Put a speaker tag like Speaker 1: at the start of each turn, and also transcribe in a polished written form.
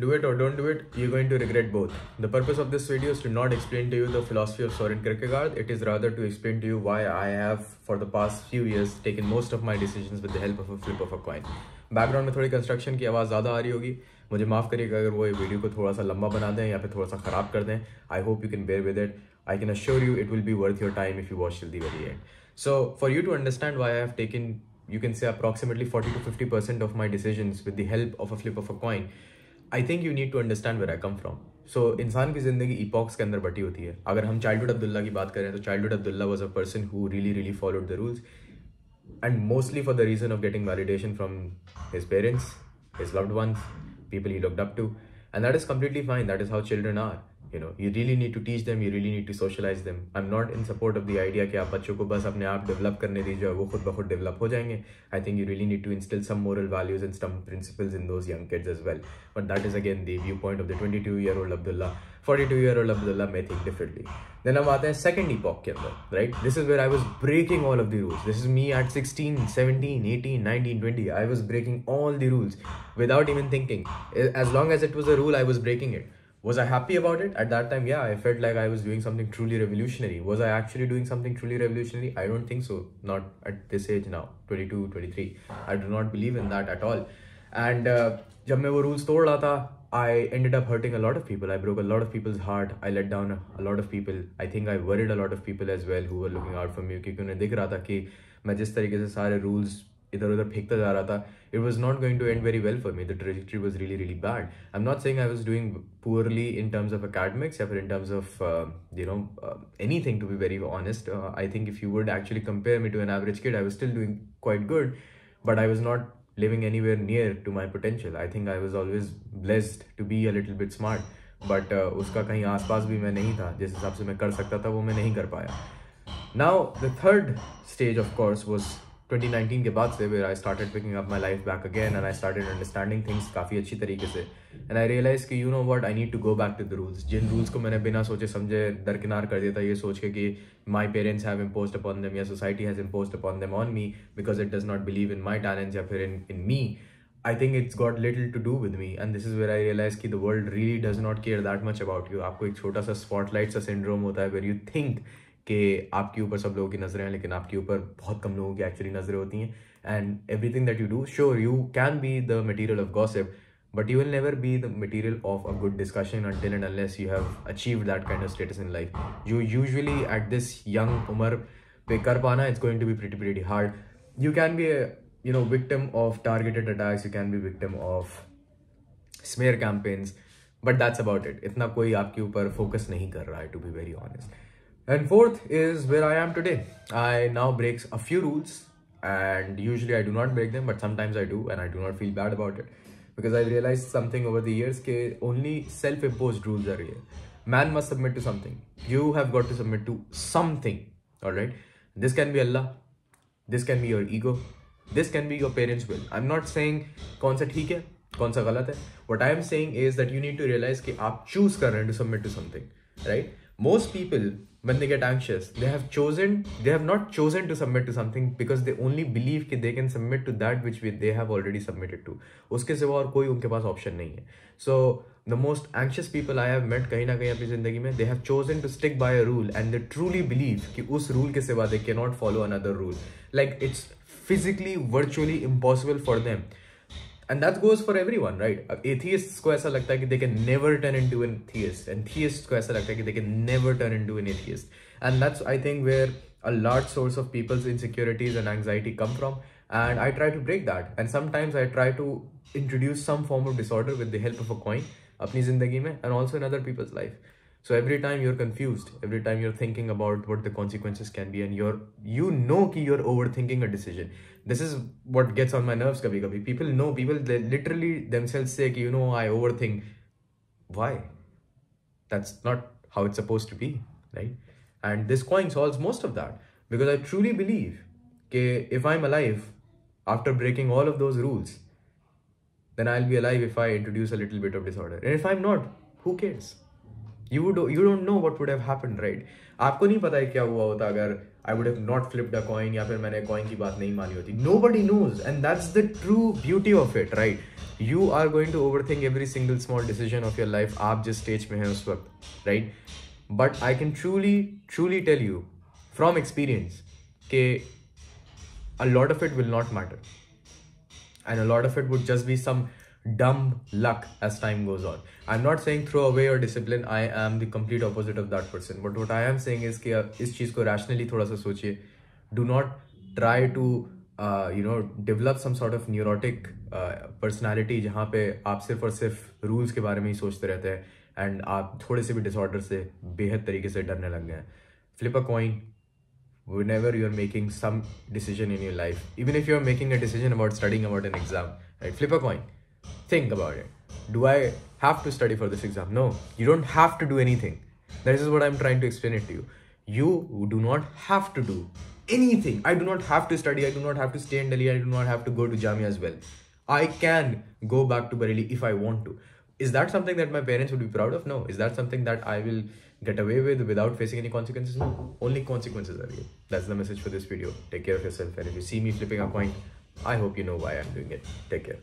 Speaker 1: Do it or don't do it, you're going to regret both. The purpose of this video is to not explain to you the philosophy of Soren Kierkegaard. It is rather to explain to you why I have, for the past few years, taken most of my decisions with the help of a flip of a coin. Background में थोड़ी construction की आवाज़ ज़्यादा आ रही होगी, मुझे माफ़ करिएगा अगर वो वीडियो को थोड़ा सा लंबा बना दें या फिर थोड़ा सा ख़राब कर दें. I hope you can bear with it. I can assure you it will be worth your time if you watch till the very end. So for you to understand why I have taken, you can say, approximately 40 to 50% of my decisions with the help of a flip of a coin, I think you need to understand where I come from. So इंसान की ज़िंदगी epochs के अंदर बटी होती है. अगर हम चाइल्डहुड अब्दुल्ला की बात करें तो childhood Abdullah was a person who really followed the rules, and mostly for the reason of getting validation from his parents, his loved ones, people he looked up to, and that is completely fine. That is how children are. You know, you really need to teach them, you really need to socialize them. I'm not in support of the idea कि आप बच्चों को बस अपने आप develop करने दीजिए और वो खुद ब खुद डेवलप हो जाएंगे. I think you really need to instill some moral values and some principles in those young kids as well. But that is again the viewpoint of the 22-year-old Abdullah. 42-year-old Abdullah may think differently. Then हम आते हैं second epoch के अंदर, right? This is where I was breaking all of the rules. This is me at 16, 17, 18, 19, 20. I was breaking all the rules without even thinking. As long as it was a rule, I was breaking it. Was I happy about it? At that time, yeah, I felt like I was doing something truly revolutionary. Was I actually doing something truly revolutionary? I don't think so. Not at this age now, 22, 23. I do not believe in that at all. And जब मैं वो rules तोड़ रहा था, I ended up hurting a lot of people. I broke a lot of people's heart. I let down a lot of people. I think I worried a lot of people as well who were looking out for me, क्योंकि उन्हें दिख रहा था कि मैं जिस तरीके से सारे rules इधर उधर फेंकता जा रहा था, it was not going to end very well for me. The trajectory was really bad. I'm not saying I was doing poorly in terms of academics or in terms of anything, to be very honest. I think if you would actually compare me to an average kid, I was still doing quite good, but I was not living anywhere near to my potential. I think I was always blessed to be a little bit smart, but उसका कहीं आसपास भी मैं नहीं था. जिस हिसाब से मैं कर सकता था वो मैं नहीं कर पाया. Now the third stage of course was 2019 के बाद से, where I started picking up my life back again and I started understanding things काफ़ी अच्छी तरीके से, and I realized कि you know what, I need to go back to the rules. Jin rules को मैंने बिना सोचे समझे दरकिनार कर दिया था ये सोच के कि my parents have imposed upon them या society has imposed upon them on me because it does not believe in my talents या फिर in me. I think it's got little to do with me, and this is where I realized कि the world really does not care that much about you. आपको एक छोटा सा spotlight सा syndrome होता है where you think कि आपके ऊपर सब लोगों की नज़रें हैं, लेकिन आपके ऊपर बहुत कम लोगों की एक्चुअली नज़रें होती हैं. And everything that you do, sure you can be the material of gossip, but you will never be the material of a good discussion until and unless you have achieved that kind of status in life. You usually at this young umar pe kar pana, it's going to be pretty hard. You can be a victim of targeted attacks, you can be victim of smear campaigns, but that's about it. इतना कोई आपके ऊपर focus नहीं कर रहा है, to be very honest. And fourth is where I am today. I now break a few rules, and usually I do not break them, but sometimes I do, and I do not feel bad about it because I realized something over the years that only self-imposed rules are real. Man must submit to something. You have got to submit to something. All right. This can be Allah. This can be your ego. This can be your parents' will. I'm not saying कौन सा ठीक है, कौन सा गलत है. What I am saying is that you need to realize कि आप choose कर रहे हैं to submit to something, right? Most people, when they get anxious, they have not chosen to submit to something because they only believe that they can submit to that which they have already submitted to. उसके सिवा और कोई उनके पास option नहीं है. So the most anxious people I have met कहीं ना कहीं अपनी जिंदगी में, they have chosen to stick by a rule and they truly believe कि उस rule के सिवा they cannot follow another rule. Like it's physically, virtually impossible for them. And that goes for everyone, right? Atheists को ऐसा लगता है कि they can never turn into an theist, and theists को ऐसा लगता है कि they can never turn into an atheist. And that's, I think, where a large source of people's insecurities and anxiety come from. And I try to break that. And sometimes I try to introduce some form of disorder with the help of a coin अपनी जिंदगी में, and also in other people's life. So every time you're confused, every time you're thinking about what the consequences can be, and you're overthinking a decision. This is what gets on my nerves kabhi kabhi. People they literally themselves say कि I overthink. Why? That's not how it's supposed to be, right? And this coin solves most of that, because I truly believe that if I'm alive after breaking all of those rules, then I'll be alive if I introduce a little bit of disorder. And if I'm not, who cares? You don't know what would have happened, right? आपको नहीं पता है क्या हुआ होता अगर I would have not flipped a coin, या फिर मैंने coin की बात नहीं मानी होती. Nobody knows, and that's the true beauty of it, right? You are going to overthink every single small decision of your life. आप जिस stage में हैं उस वक्त, right? But I can truly tell you from experience that a lot of it will not matter, and a lot of it would just be some dumb luck as time goes on. I'm not saying throw away your discipline. I am the complete opposite of that person. But what I am saying is कि इस चीज़ को rationally थोड़ा सा सोचिए. Do not try to develop some sort of neurotic personality जहाँ पे आप सिर्फ और सिर्फ rules के बारे में ही सोचते रहते हैं and आप थोड़े से भी disorder से बेहद तरीके से डरने लग गए हैं. Flip a coin whenever you're making some decision in your life. Even if you're making a decision about studying about an exam, right? Flip a coin. Think about it. Do I have to study for this exam? No, you don't have to do anything. This is what I'm trying to explain it to you. You do not have to do anything. I do not have to study. I do not have to stay in Delhi. I do not have to go to Jamia as well. I can go back to Bareilly if I want to. Is that something that my parents would be proud of? No. Is that something that I will get away with without facing any consequences? No. Only consequences are real. That's the message for this video. Take care of yourself. And if you see me flipping a coin, I hope you know why I'm doing it. Take care.